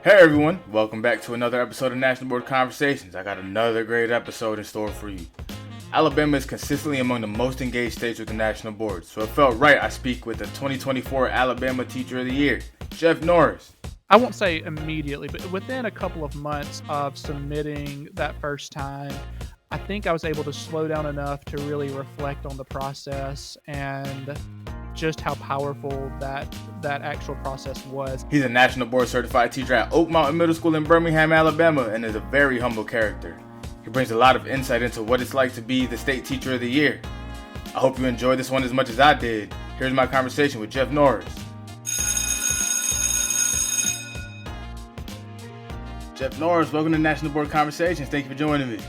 Hey everyone, welcome back to another episode of National Board Conversations. I got another great episode in store for you. Alabama is consistently among the most engaged states with the national board, so it felt right I speak with the 2024 Alabama Teacher of the Year, Jeff Norris. I won't say immediately, but within a couple of months of submitting that first time, I think I was able to slow down enough to really reflect on the process and just how powerful that actual process was. He's a National Board Certified teacher at Oak Mountain Middle School in Birmingham, Alabama, and is a very humble character. He brings a lot of insight into what it's like to be the State Teacher of the Year. I hope you enjoyed this one as much as I did. Here's my conversation with Jeff Norris. Jeff Norris, welcome to National Board Conversations. Thank you for joining me.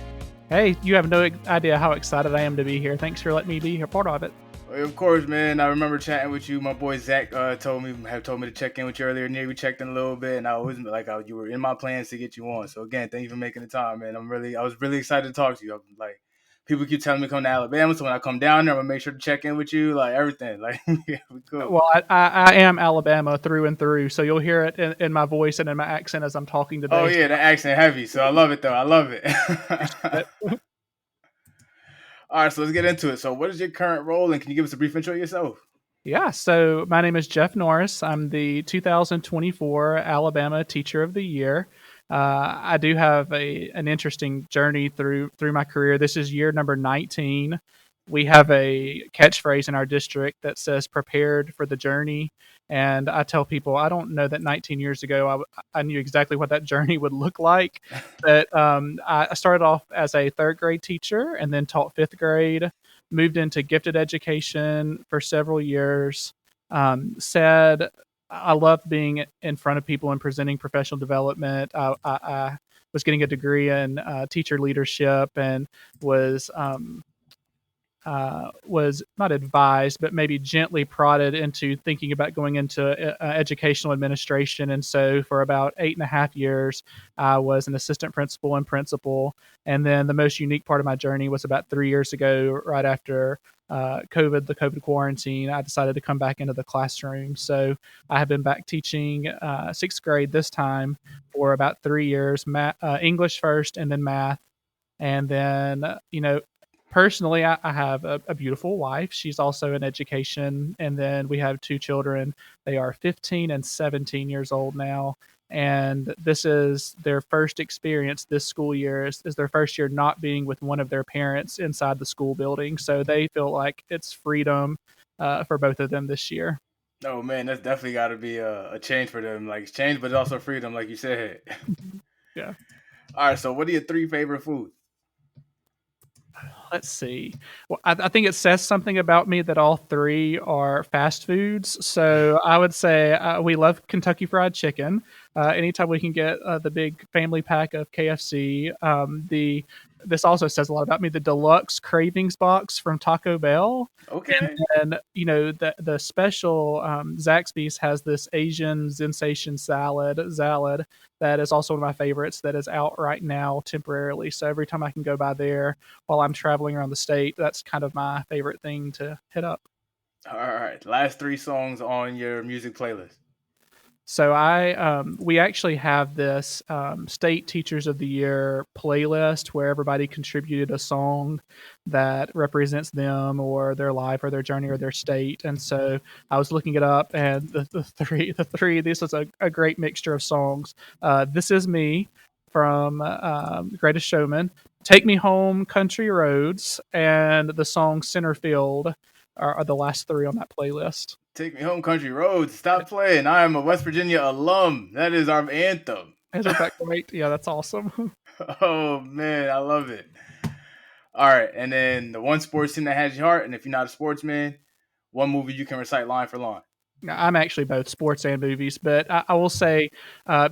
Hey, you have no idea how excited I am to be here. Thanks for letting me be a part of it. Of course, man. I remember chatting with you. My boy Zach told me to check in with you earlier. We checked in a little bit, and I was you were in my plans to get you on. So again, thank you for making the time, man. I was really excited to talk to you. I'm like, people keep telling me to come to Alabama, so when I come down there, I'm gonna make sure to check in with you, like everything. Like, yeah, we cool. Well, I am Alabama through and through, so you'll hear it in my voice and in my accent as I'm talking today. Oh yeah, the accent heavy. So I love it though. I love it. All right, so let's get into it. So what is your current role, and can you give us a brief intro of yourself? Yeah, so my name is Jeff Norris. I'm the 2024 Alabama Teacher of the Year. I do have an interesting journey through my career. This is year number 19. We have a catchphrase in our district that says "prepared for the journey," and I tell people I don't know that 19 years ago I knew exactly what that journey would look like. But I started off as a third grade teacher and then taught fifth grade. Moved into gifted education for several years. Said I loved being in front of people and presenting professional development. I was getting a degree in teacher leadership and was not advised, but maybe gently prodded into thinking about going into educational administration. And so for about 8.5 years, I was an assistant principal and principal. And then the most unique part of my journey was about 3 years ago, right after the COVID quarantine, I decided to come back into the classroom. So I have been back teaching sixth grade this time for about 3 years, English first and then math. And then, personally, I have a beautiful wife. She's also in education. And then we have 2 children. They are 15 and 17 years old now. And this is their first experience this school year is their first year not being with one of their parents inside the school building. So they feel like it's freedom for both of them this year. Oh man, that's definitely got to be a change for them. Like it's change, but it's also freedom, like you said. Yeah. All right, so what are your 3 favorite foods? Let's see. Well, I think it says something about me that all 3 are fast foods. So I would say we love Kentucky Fried Chicken. Anytime we can get the big family pack of KFC. This also says a lot about me. The deluxe cravings box from Taco Bell. Okay. And the special Zaxby's has this Asian sensation salad that is also one of my favorites that is out right now temporarily. So every time I can go by there while I'm traveling around the state, that's kind of my favorite thing to hit up. All right. Last 3 songs on your music playlist. So we actually have this State Teachers of the Year playlist where everybody contributed a song that represents them or their life or their journey or their state. And so I was looking it up, and the three. This is a great mixture of songs. This Is Me from Greatest Showman, Take Me Home, Country Roads, and the song Centerfield are the last 3 on that playlist. Take Me Home, Country Roads. Stop playing. I am a West Virginia alum. That is our anthem. Isn't that great? Yeah, that's awesome. Oh, man. I love it. All right. And then the one sports team that has your heart. And if you're not a sportsman, one movie you can recite line for line. I'm actually both sports and movies, but I will say,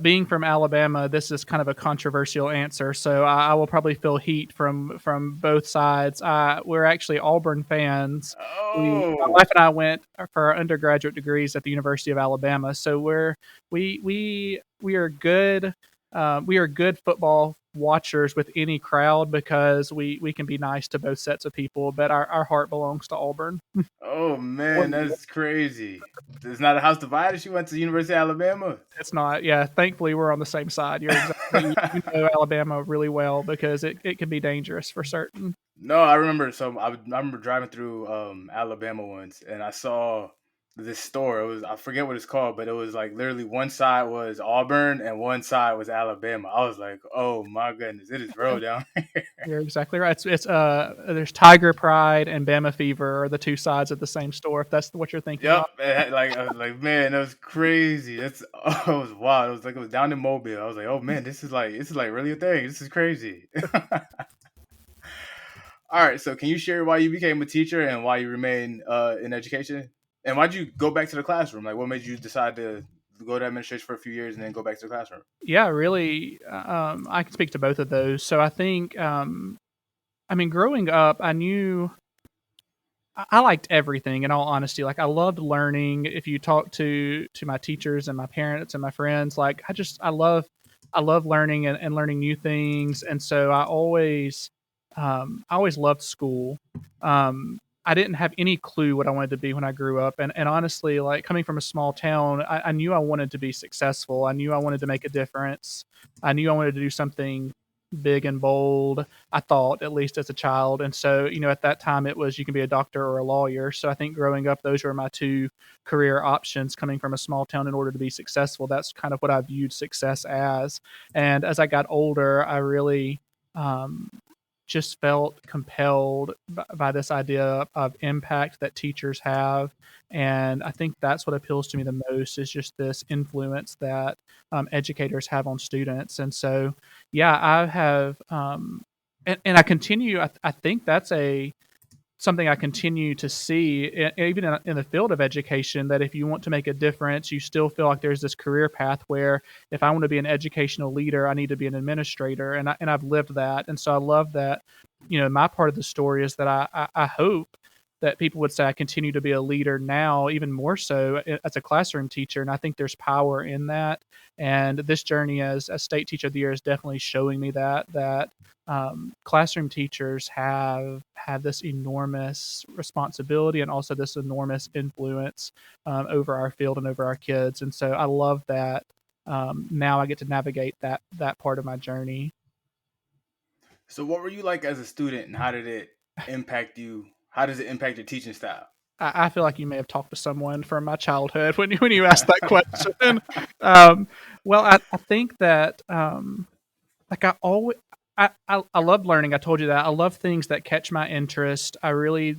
being from Alabama, this is kind of a controversial answer, so I will probably feel heat from both sides. We're actually Auburn fans. My wife and I went for our undergraduate degrees at the University of Alabama, so we are good. We are good football watchers with any crowd because we can be nice to both sets of people, but our heart belongs to Auburn. Oh man, that's crazy. It's not a house divided. She went to the University of Alabama. It's not. Yeah, thankfully we're on the same side. You're exactly. You know Alabama really well because it can be dangerous for certain. No, I remember. So I remember driving through Alabama once, and I saw this store. It was, I forget what it's called, but it was like literally one side was Auburn and one side was Alabama. I was like, oh my goodness, it is real down here. You're exactly right. It's there's Tiger Pride and Bama Fever are the two sides of the same store. If that's what you're thinking Yep, of. like I was like, man, that was crazy. That's oh, it was wild. It was like it was down in Mobile. I was like, oh man, this is like really a thing. This is crazy. All right, so can you share why you became a teacher and why you remain in education? And why'd you go back to the classroom? Like, what made you decide to go to administration for a few years and then go back to the classroom? Yeah, really. I can speak to both of those. So I think, I mean, growing up, I knew I liked everything. In all honesty, like I loved learning. If you talk to my teachers and my parents and my friends, like I love learning and learning new things. And so I always loved school. I didn't have any clue what I wanted to be when I grew up, and honestly, like coming from a small town, I knew I wanted to be successful. I knew I wanted to make a difference. I knew I wanted to do something big and bold. I thought, at least as a child. And so, at that time it was you can be a doctor or a lawyer. So I think growing up, those were my two career options coming from a small town in order to be successful. That's kind of what I viewed success as. And as I got older, I really um, just felt compelled by this idea of impact that teachers have. And I think that's what appeals to me the most is just this influence that educators have on students. And so, yeah, I have, and I continue. I think that's something I continue to see, even in the field of education, that if you want to make a difference, you still feel like there's this career path where if I want to be an educational leader, I need to be an administrator, and I've lived that, and so I love that. My part of the story is that I hope that people would say I continue to be a leader now, even more so as a classroom teacher, and I think there's power in that. And this journey as state teacher of the year is definitely showing me that classroom teachers have this enormous responsibility and also this enormous influence over our field and over our kids. And so I love that now I get to navigate that part of my journey. So, what were you like as a student, and how did it impact you? How does it impact your teaching style? I feel like you may have talked to someone from my childhood when you asked that question. Um, well, I think that like I always I love learning. I told you that I love things that catch my interest. I really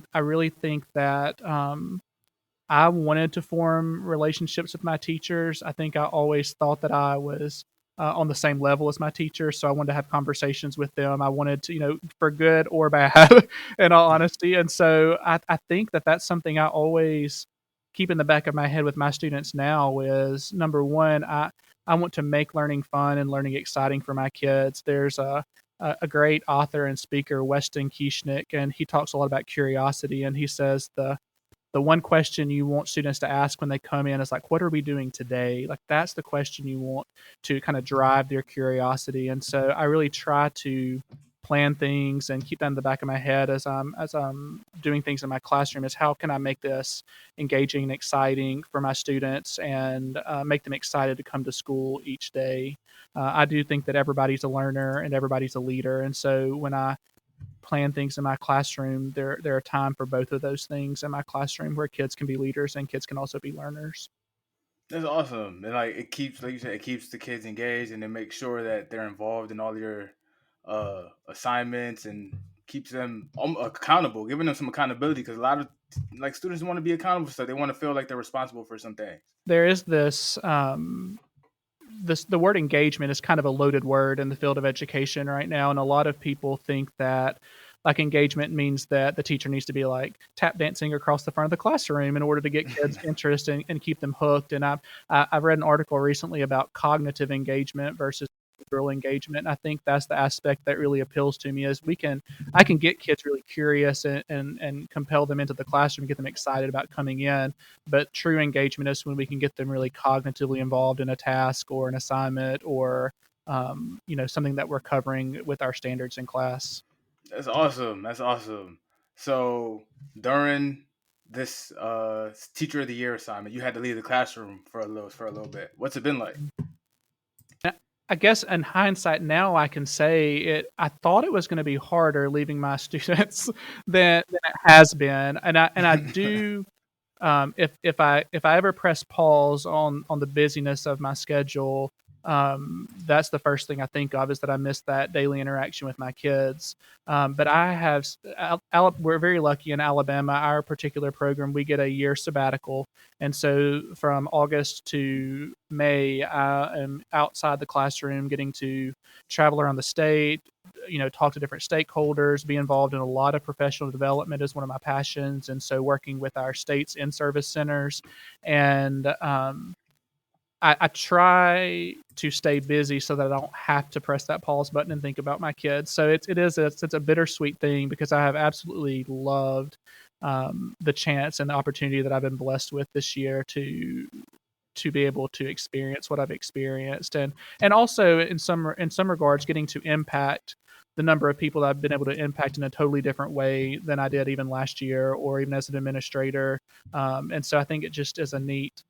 think that I wanted to form relationships with my teachers. I think I always thought that I was on the same level as my teachers, so I wanted to have conversations with them. I wanted to, for good or bad, in all honesty. And so I think that that's something I always keep in the back of my head with my students now. Is number one, I want to make learning fun and learning exciting for my kids. There's a great author and speaker, Weston Kieschnick, and he talks a lot about curiosity. And he says the one question you want students to ask when they come in is like, what are we doing today? Like that's the question you want to kind of drive their curiosity. And so I really try to plan things and keep that in the back of my head as I'm doing things in my classroom is how can I make this engaging and exciting for my students and make them excited to come to school each day. I do think that everybody's a learner and everybody's a leader. And so when I plan things in my classroom, there are time for both of those things in my classroom where kids can be leaders and kids can also be learners. That's awesome. And like it keeps, like you said, it keeps the kids engaged and it makes sure that they're involved in all your assignments and keeps them accountable, giving them some accountability because a lot of like students want to be accountable, so they want to feel like they're responsible for some things. There is the word engagement is kind of a loaded word in the field of education right now, and a lot of people think that like engagement means that the teacher needs to be like tap dancing across the front of the classroom in order to get kids interest and keep them hooked. And I've read an article recently about cognitive engagement versus behavioral engagement. And I think that's the aspect that really appeals to me is I can get kids really curious and compel them into the classroom, get them excited about coming in. But true engagement is when we can get them really cognitively involved in a task or an assignment or something that we're covering with our standards in class. That's awesome. That's awesome. So during this teacher of the year assignment, you had to leave the classroom for a little bit. What's it been like? I guess in hindsight now I can say I thought it was going to be harder leaving my students than it has been, and I do. If I ever press pause on the busyness of my schedule, that's the first thing I think of, is that I miss that daily interaction with my kids. But I have, we're very lucky in Alabama. Our particular program, we get a year sabbatical, and so from August to May, I am outside the classroom, getting to travel around the state, talk to different stakeholders, be involved in a lot of professional development is one of my passions. And so working with our state's in-service centers, and I try to stay busy so that I don't have to press that pause button and think about my kids. So it's a bittersweet thing, because I have absolutely loved the chance and the opportunity that I've been blessed with this year to be able to experience what I've experienced, and also in some regards getting to impact the number of people that I've been able to impact in a totally different way than I did even last year, or even as an administrator. And so I think it just is a neat.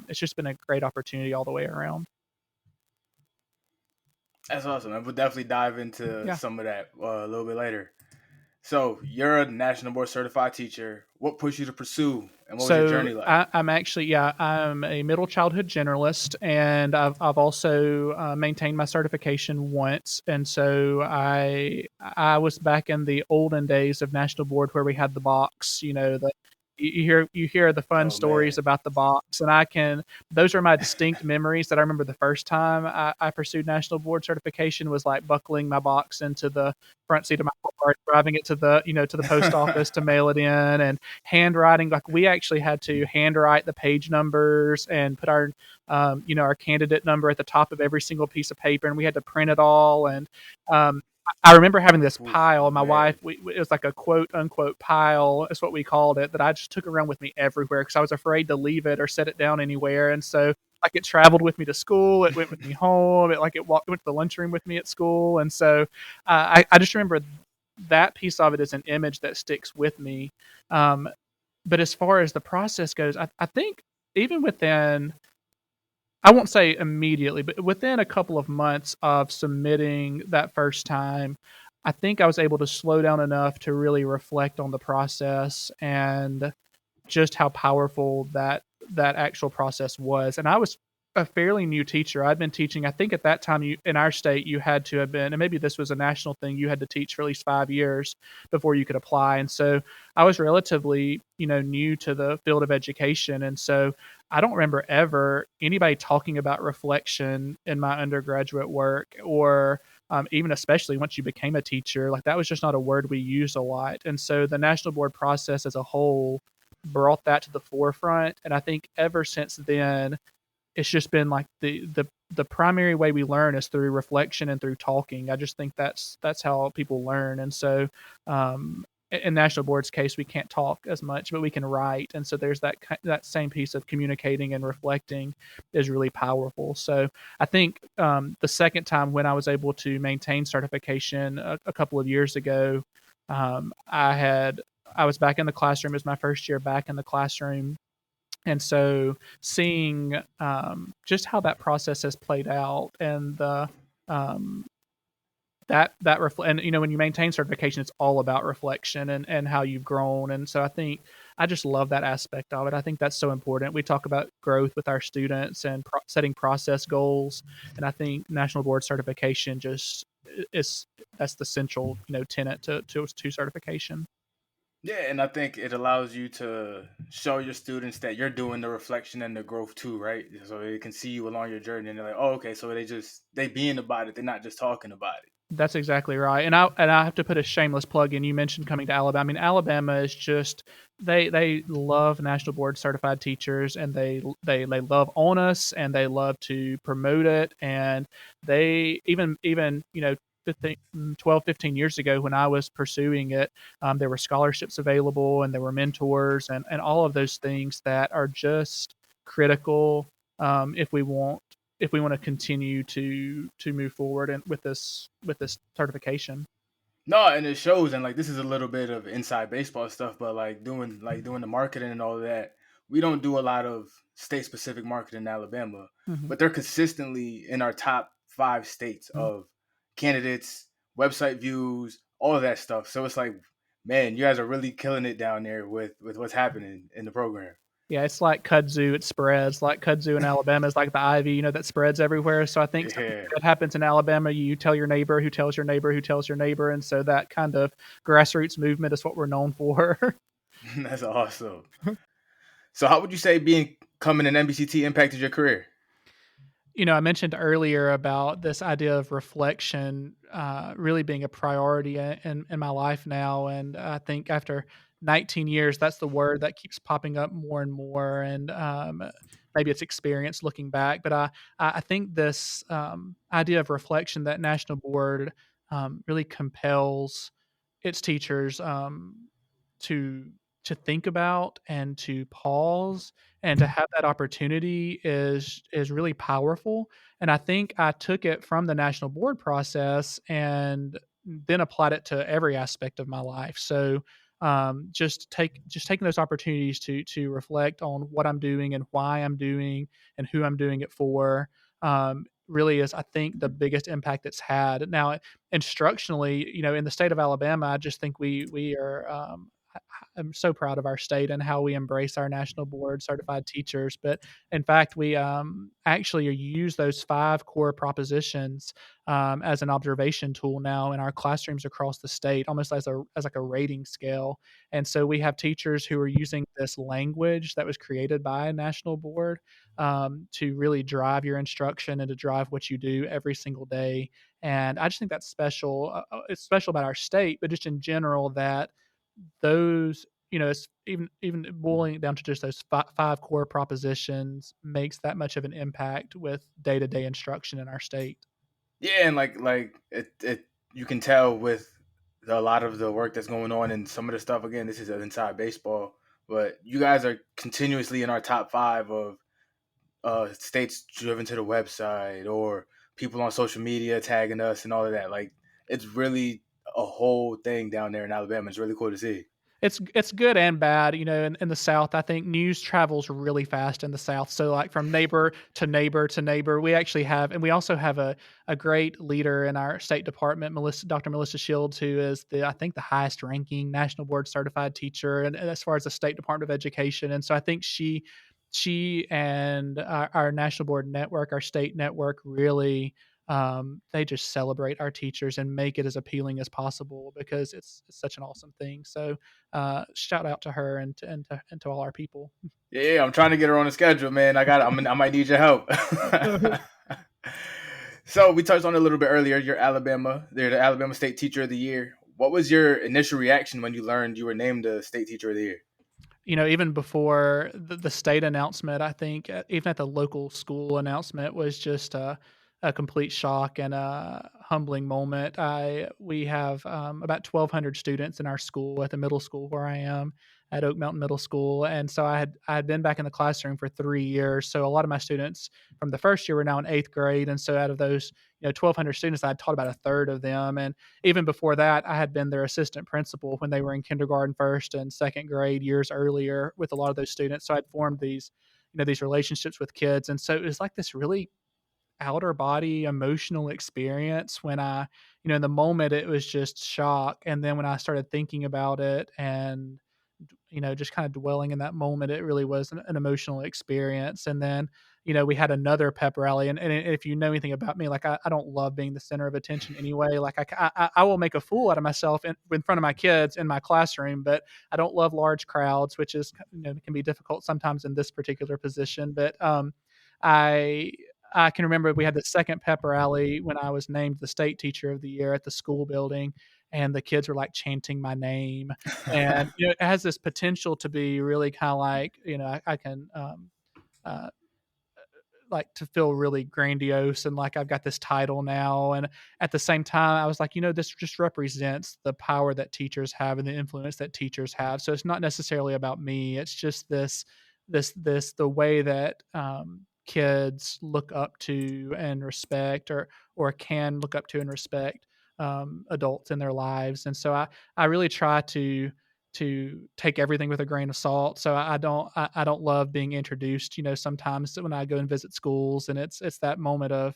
It's just been a great opportunity all the way around. That's awesome. And we'll definitely dive into Yeah. some of that a little bit later. So you're a national board certified teacher. What pushed you to pursue, and what was your So journey like? I'm actually, yeah, I'm a middle childhood generalist, and I've also maintained my certification once. And so I was back in the olden days of National Board, where we had the box. You hear the fun Oh stories man. about the box, and those are my distinct memories that I remember. The first time I pursued National Board certification was like buckling my box into the front seat of my car, driving it to the post office to mail it in, and handwriting. Like, we actually had to handwrite the page numbers and put our candidate number at the top of every single piece of paper, and we had to print it all. And um, I remember having this Oof, pile. My wife, man. it was like a quote unquote pile, is what we called it, that I just took around with me everywhere, because I was afraid to leave it or set it down anywhere. And so, like, it traveled with me to school, it went with me home, went to the lunchroom with me at school. And so I just remember that piece of it is an image that sticks with me. Um, but as far as the process goes, I think even within, I won't say immediately, but within a couple of months of submitting that first time, I think I was able to slow down enough to really reflect on the process and just how powerful that actual process was. And I was a fairly new teacher. I'd been teaching. I think at that time, in our state, you had to have been, and maybe this was a national thing, you had to teach for at least 5 years before you could apply. And so I was relatively, new to the field of education. And so I don't remember ever anybody talking about reflection in my undergraduate work, or even especially once you became a teacher. Like, that was just not a word we used a lot. And so the national board process as a whole brought that to the forefront. And I think ever since then, it's just been like the primary way we learn is through reflection and through talking. I just think that's how people learn. And so in National Board's case, we can't talk as much, but we can write. And so there's that same piece of communicating and reflecting is really powerful. So I think the second time, when I was able to maintain certification a couple of years ago, I was back in the classroom. It was my first year back in the classroom. And so seeing just how that process has played out, and the um, and when you maintain certification, it's all about reflection and how you've grown. And so I just love that aspect of it. I think that's so important. We talk about growth with our students and setting process goals, and I think national board certification just is that's the central tenet to certification. Yeah, and I think it allows you to show your students that you're doing the reflection and the growth too, right? So they can see you along your journey, and they're like, "Oh, okay." So they being about it. They're not just talking about it. That's exactly right. And I have to put a shameless plug in. You mentioned coming to Alabama. I mean, Alabama is just, they love national board certified teachers, and they love on us, and they love to promote it. And they even 15, 12, 15 years ago, when I was pursuing it, there were scholarships available, and there were mentors, and all of those things that are just critical, if we want if we want to continue to move forward and with this certification. No, and it shows, and like this is a little bit of inside baseball stuff, but doing the marketing and all of that, we don't do a lot of state specific marketing in Alabama, Mhm. but they're consistently in our top 5 states of candidates, website views, all of that stuff. So it's like, man, you guys are really killing it down there with what's happening in the program. Yeah, it's like kudzu, it spreads. Like kudzu in Alabama is like the ivy, that spreads everywhere. So I think something Yeah, that happens in Alabama, you tell your neighbor, who tells your neighbor, who tells your neighbor, and so that kind of grassroots movement is what we're known for. that's awesome. So how would you say being coming an NBCT impacted your career? I mentioned earlier about this idea of reflection really being a priority in my life now. And I think after 19 years, that's the word that keeps popping up more and more. And maybe it's experience looking back. But I think this idea of reflection that National Board really compels its teachers to think about and to pause and to have that opportunity is really powerful. And I think I took it from the national board process and then applied it to every aspect of my life. So just taking those opportunities to reflect on what I'm doing and why I'm doing and who I'm doing it for. Really is, I think, the biggest impact it's had. Now, instructionally, in the state of Alabama, I just think we are I'm so proud of our state and how we embrace our national board certified teachers. But in fact, we actually use those 5 core propositions as an observation tool now in our classrooms across the state, almost as like a rating scale. And so we have teachers who are using this language that was created by a national board to really drive your instruction and to drive what you do every single day. And I just think that's special. It's special about our state, but just in general that those it's even boiling it down to just those 5 core propositions makes that much of an impact with day-to-day instruction in our state. Yeah, and it you can tell with a lot of the work that's going on and some of the stuff. Again, this is inside baseball, but you guys are continuously in our top 5 of states driven to the website or people on social media tagging us and all of that. Like it's really a whole thing down there in Alabama. It's really cool to see. It's good and bad, in the South. I think news travels really fast in the South. So, like, from neighbor to neighbor to neighbor, we actually have and we also have a great leader in our State Department, Dr. Melissa Shields, who is I think, the highest ranking national board certified teacher and as far as the State Department of Education. And so I think she and our national board network, our state network, really they just celebrate our teachers and make it as appealing as possible because it's such an awesome thing. So shout out to her and to all our people. Yeah, I'm trying to get her on the schedule, man. I might need your help. So we touched on it a little bit earlier. You're Alabama. They're the Alabama State Teacher of the Year. What was your initial reaction when you learned you were named the State Teacher of the Year? Even before the state announcement, I think even at the local school announcement was just a complete shock and a humbling moment. We have about 1,200 students in our school at the middle school where I am at Oak Mountain Middle School, and so I had been back in the classroom for 3 years. So a lot of my students from the first year were now in 8th grade, and so out of those 1,200 students, I had taught about a third of them, and even before that, I had been their assistant principal when they were in kindergarten, first and second grade years earlier with a lot of those students. So I'd formed these relationships with kids. And so it was like this really outer body emotional experience when in the moment it was just shock. And then when I started thinking about it and just kind of dwelling in that moment, it really was an emotional experience. And then, we had another pep rally. And if you know anything about me, like I don't love being the center of attention anyway. Like I will make a fool out of myself in front of my kids in my classroom, but I don't love large crowds, which is, can be difficult sometimes in this particular position. But I, I can remember we had the second pep rally when I was named the state teacher of the year at the school building, and the kids were like chanting my name, and it has this potential to be really kind of like I can uh, like to feel really grandiose and like I've got this title now. And at the same time, I was like, this just represents the power that teachers have and the influence that teachers have. So it's not necessarily about me. It's just the way that kids look up to and respect, or can look up to and respect adults in their lives. And so I really try to take everything with a grain of salt. So I don't love being introduced. Sometimes when I go and visit schools, and it's that moment of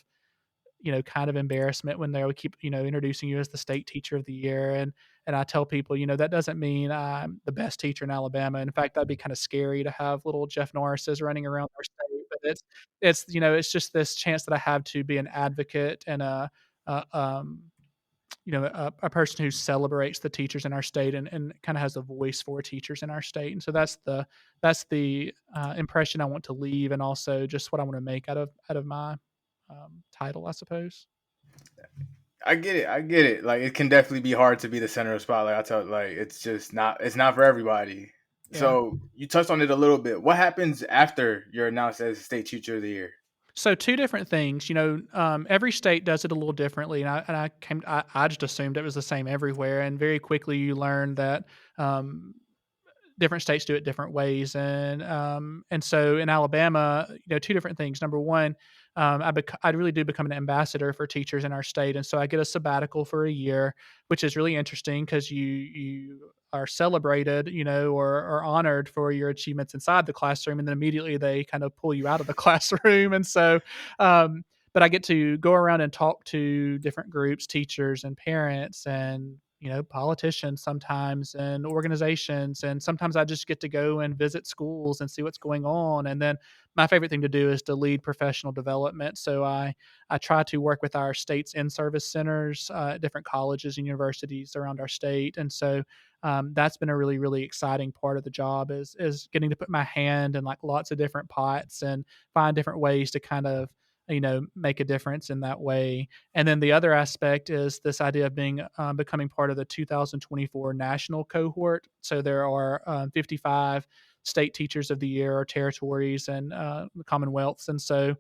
kind of embarrassment when they would keep, introducing you as the state teacher of the year. And I tell people, that doesn't mean I'm the best teacher in Alabama. In fact, that'd be kind of scary to have little Jeff Norrises running around our state. But it's just this chance that I have to be an advocate and a a person who celebrates the teachers in our state, and kind of has a voice for teachers in our state. And so that's the impression I want to leave, and also just what I want to make out of my title, I suppose. I get it. I get it. Like it can definitely be hard to be the center of the spotlight. I tell like it's just not. It's not for everybody. Yeah. So you touched on it a little bit. What happens after you're announced as state teacher of the year? So two different things. Every state does it a little differently, and I just assumed it was the same everywhere. And very quickly you learn that um, different states do it different ways. And so in Alabama, two different things. Number one, I really do become an ambassador for teachers in our state, and so I get a sabbatical for a year, which is really interesting because you are celebrated, or honored for your achievements inside the classroom, and then immediately they kind of pull you out of the classroom. And so but I get to go around and talk to different groups, teachers and parents, and politicians sometimes, and organizations. And sometimes I just get to go and visit schools and see what's going on. And then my favorite thing to do is to lead professional development. So I try to work with our state's in-service centers at different colleges and universities around our state. And so that's been a really, really exciting part of the job, is getting to put my hand in like lots of different pots and find different ways to kind of make a difference in that way. And then the other aspect is this idea of becoming part of the 2024 national cohort. So there are 55 state teachers of the year, or territories, and commonwealths. And so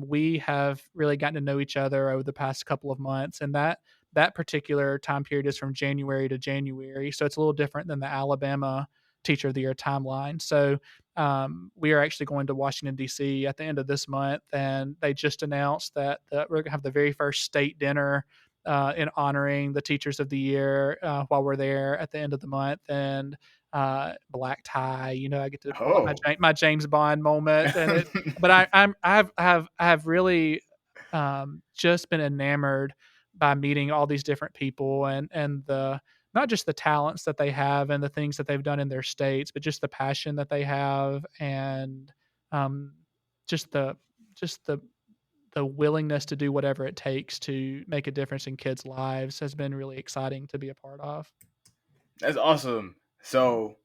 we have really gotten to know each other over the past couple of months, and that particular time period is from January to January. So it's a little different than the Alabama Teacher of the Year timeline. So we are actually going to Washington, D.C. at the end of this month, and they just announced that we're going to have the very first state dinner in honoring the Teachers of the Year while we're there at the end of the month. And black tie, I get to pull out Oh. my James Bond moment. But I have really just been enamored by meeting all these different people, and the not just the talents that they have and the things that they've done in their states, but just the passion that they have, and um, just the willingness to do whatever it takes to make a difference in kids' lives has been really exciting to be a part of. That's awesome. So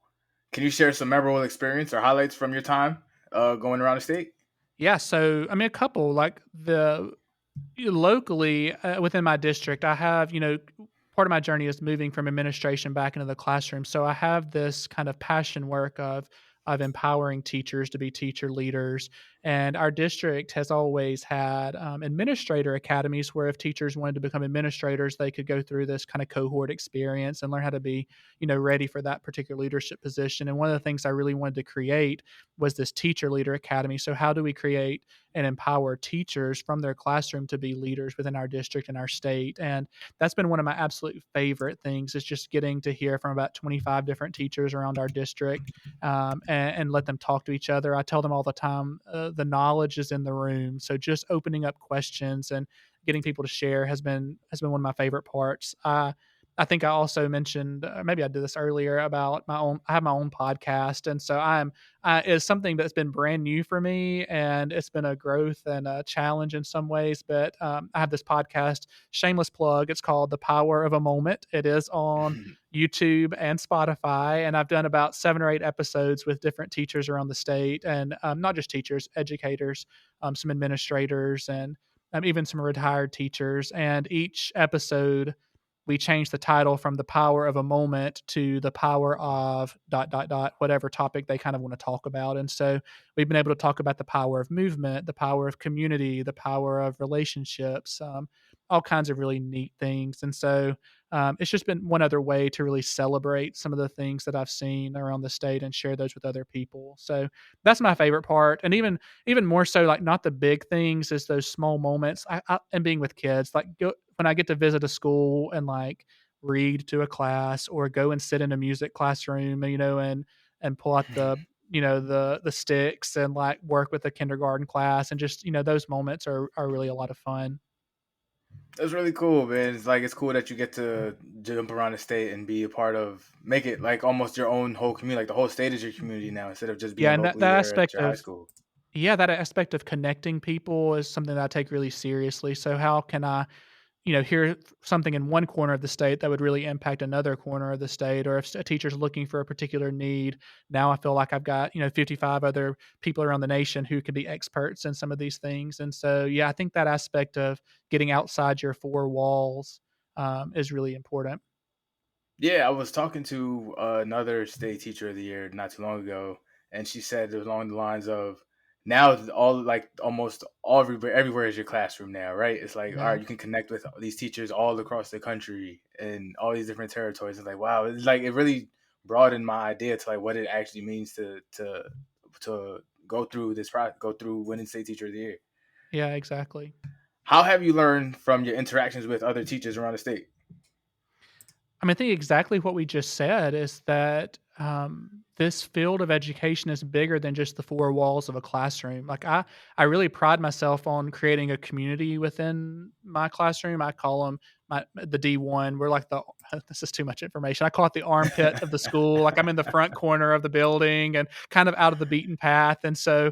can you share some memorable experience or highlights from your time going around the state? Yeah, so I mean, a couple like the locally within my district, I have part of my journey is moving from administration back into the classroom. So I have this kind of passion work of empowering teachers to be teacher leaders. And our district has always had administrator academies where if teachers wanted to become administrators, they could go through this kind of cohort experience and learn how to be, ready for that particular leadership position. And one of the things I really wanted to create was this teacher leader academy. So how do we create and empower teachers from their classroom to be leaders within our district and our state? And that's been one of my absolute favorite things, is just getting to hear from about 25 different teachers around our district, and let them talk to each other. I tell them all the time, the knowledge is in the room. So just opening up questions and getting people to share has been one of my favorite parts. I think I also mentioned, maybe I did this earlier, about my own. I have my own podcast, and so it's something that's been brand new for me, and it's been a growth and a challenge in some ways. But I have this podcast, shameless plug. It's called The Power of a Moment. It is on YouTube and Spotify, and I've done about 7 or 8 episodes with different teachers around the state, and not just teachers, educators, some administrators, and even some retired teachers. And each episode, we changed the title from The Power of a Moment to The Power of dot dot dot, whatever topic they kind of want to talk about. And so we've been able to talk about the power of movement, the power of community, the power of relationships, all kinds of really neat things. And so it's just been one other way to really celebrate some of the things that I've seen around the state and share those with other people. So that's my favorite part. And even more so, like not the big things, is those small moments. And being with kids, like when I get to visit a school and like read to a class or go and sit in a music classroom, and pull out the sticks and like work with a kindergarten class, and just those moments are really a lot of fun. That's really cool, man. It's cool that you get to jump around the state and be a part of, make it like almost your own whole community. Like the whole state is your community now, instead of just Yeah, being and that locally that there at aspect your high of school. yeah, that aspect of connecting people is something that I take really seriously. So how can I, hear something in one corner of the state that would really impact another corner of the state, or if a teacher's looking for a particular need, now I feel like I've got 55 other people around the nation who could be experts in some of these things. And so, yeah, I think that aspect of getting outside your four walls is really important. Yeah, I was talking to another state teacher of the year not too long ago, and she said it was along the lines of, now all like almost all everywhere is your classroom now, right? It's like, all Yeah. right, you can connect with these teachers all across the country and all these different territories. It's like, wow, it's like it really broadened my idea to like what it actually means to go through winning state teacher of the year. Yeah, exactly. How have you learned from your interactions with other teachers around the state? I mean, I think exactly what we just said is that this field of education is bigger than just the four walls of a classroom. Like I really pride myself on creating a community within my classroom. I call them the D1. We're like the this is too much information. I call it the armpit of the school. Like I'm in the front corner of the building and kind of out of the beaten path. And so,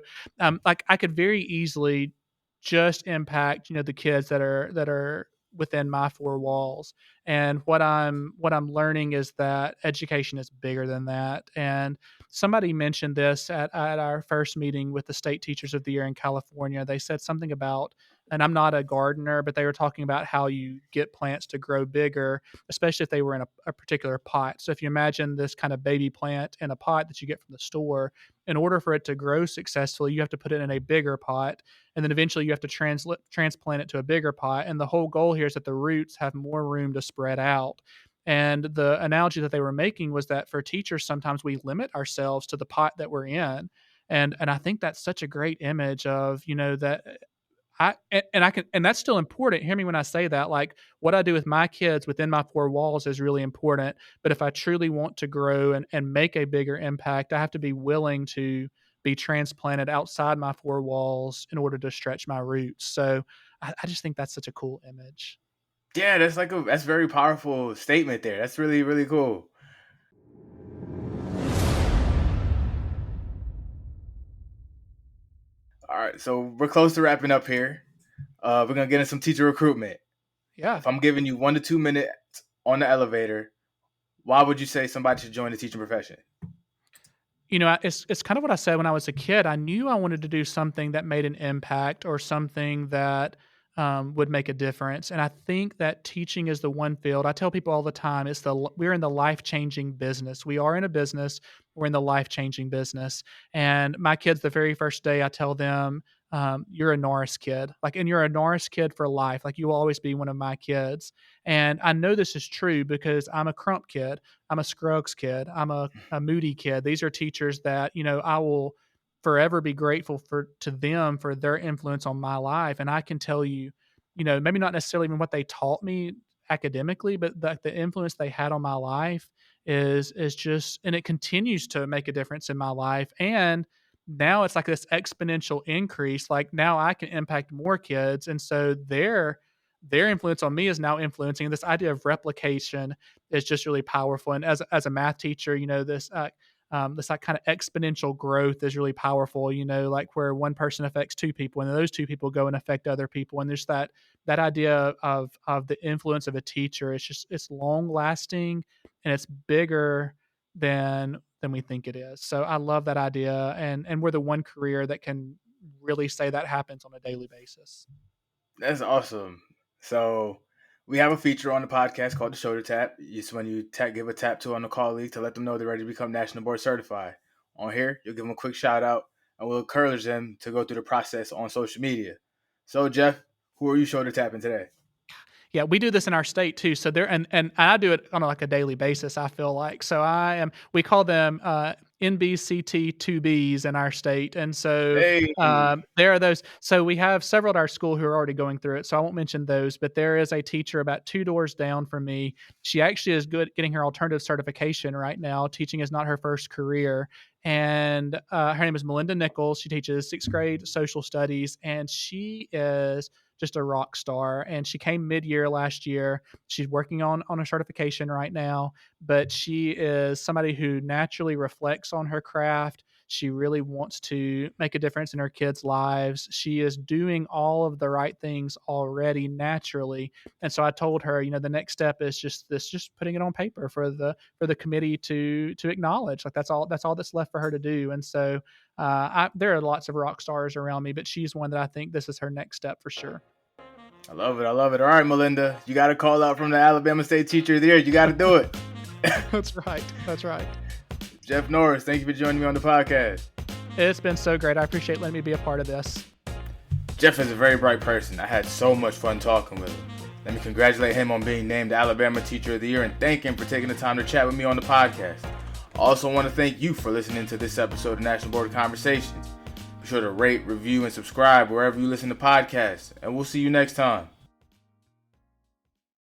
like I could very easily just impact the kids that are within my four walls. And what I'm learning is that education is bigger than that. And somebody mentioned this at our first meeting with the state teachers of the year in California. They said something about, and I'm not a gardener, but they were talking about how you get plants to grow bigger, especially if they were in a particular pot. So if you imagine this kind of baby plant in a pot that you get from the store, in order for it to grow successfully, you have to put it in a bigger pot, and then eventually you have to transplant it to a bigger pot. And the whole goal here is that the roots have more room to spread out. And the analogy that they were making was that for teachers, sometimes we limit ourselves to the pot that we're in. And I think that's such a great image of, that I can, and that's still important. Hear me when I say that. Like what I do with my kids within my four walls is really important. But if I truly want to grow and make a bigger impact, I have to be willing to be transplanted outside my four walls in order to stretch my roots. So I just think that's such a cool image. Yeah, that's very powerful statement there. That's really really cool. All right, so we're close to wrapping up here. We're gonna get into some teacher recruitment. Yeah. If I'm giving you 1 to 2 minutes on the elevator, why would you say somebody should join the teaching profession? It's kind of what I said when I was a kid. I knew I wanted to do something that made an impact or something that would make a difference. And I think that teaching is the one field. I tell people all the time, we're in the life changing business. We are in a business. We're in the life changing business. And my kids, the very first day, I tell them, "You're a Norris kid, like, and you're a Norris kid for life. Like, you will always be one of my kids." And I know this is true because I'm a Crump kid. I'm a Scruggs kid. I'm a Moody kid. These are teachers that, I will forever be grateful to them for their influence on my life. And I can tell you, maybe not necessarily even what they taught me academically, but the influence they had on my life is just, and it continues to make a difference in my life. And now it's like this exponential increase. Like now I can impact more kids. And so their influence on me is now influencing. This idea of replication is just really powerful. And as a math teacher, this like kind of exponential growth is really powerful. Like where one person affects two people, and then those two people go and affect other people. And there's that idea of the influence of a teacher. It's long lasting, and it's bigger than we think it is. So I love that idea, and we're the one career that can really say that happens on a daily basis. That's awesome. So we have a feature on the podcast called the shoulder tap. It's when you give a tap to on a colleague to let them know they're ready to become national board certified. On here, you'll give them a quick shout out, and we'll encourage them to go through the process on social media. So Jeff, who are you shoulder tapping today? Yeah, we do this in our state too. So there, and I do it on like a daily basis. I feel like so we call them NBCT 2Bs in our state, and so Hey, there are those. So we have several at our school who are already going through it. So I won't mention those, but there is a teacher about two doors down from me. She actually is good getting her alternative certification right now. Teaching is not her first career, and her name is Melinda Nichols. She teaches sixth grade social studies, and she is just a rock star. And she came mid-year last year. She's working on a certification right now, but she is somebody who naturally reflects on her craft. She really wants to make a difference in her kids' lives. She is doing all of the right things already naturally. And so I told her, the next step is just putting it on paper for the committee to acknowledge. Like that's all that's left for her to do. And so there are lots of rock stars around me, but she's one that I think this is her next step for sure. I love it. I love it. All right, Melinda, you got to call out from the Alabama State Teacher of the Year. You got to do it. That's right. That's right. Jeff Norris, thank you for joining me on the podcast. It's been so great. I appreciate letting me be a part of this. Jeff is a very bright person. I had so much fun talking with him. Let me congratulate him on being named Alabama Teacher of the Year and thank him for taking the time to chat with me on the podcast. I also want to thank you for listening to this episode of National Board of Conversations. Be sure to rate, review, and subscribe wherever you listen to podcasts, and we'll see you next time.